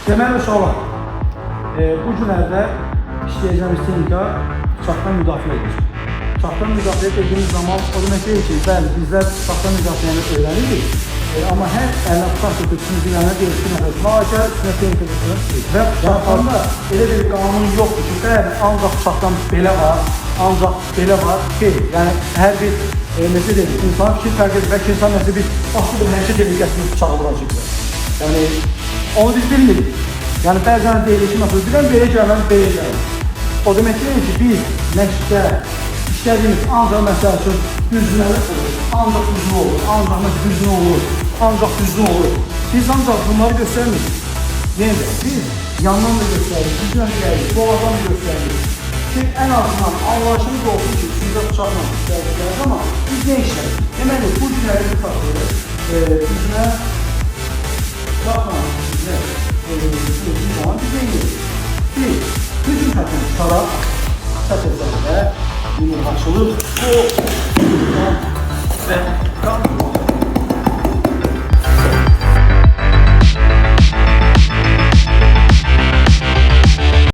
Deməli uşaqlar, bu günlərdə işləyəcəyimiz texnika bıçaqdan müdafiə edir. Bıçaqdan müdafiə etdiyimiz zaman o demək deyil ki, bəli, bizlər bıçaqdan müdafiəni öyrənirik. Amma hər əlinə bıçaq götürsünüz, bilənə deyil ki, nəfəs, üstünə texnika götürür. Və bıçaqdan elə bir qanun yoxdur ki, bəli, ancaq bıçaqdan belə var, ancaq belə var. Deyil, yəni hər bir, necə deyil, insan fikir fərq edir və ki, insan nəsə bir başlı bir hərəkət edilgəsini bıçağı vuracaqlar. Yəni, onu biz bilmirik. Yəni, bəzən deyilir ki, məsələn, bilən belə gəlmən, belə gəlir. O demək deyil ki, biz məşqdə işlədiyimiz ancaq məsəl üçün düzgünəli olur, ancaq düzgün olur, ancaq düzgün olur, ancaq düzgün olur. Biz ancaq bunları göstərmirik. Yəni, biz yandan da göstəririk, düzgün gəlirik, boğazdan da göstəririk. Ki, ən azından anlayışımız olsun ki, sizdə bıçaqla işləyəcəklər, amma biz nə işlədik? Deməli, bu günləri bir saxlayırıq, düzgünə bıçaqla düzgün zaman biz nə edirik? Bir, düzgün xətini tutaraq, səs əzərdə yumruq açılır, o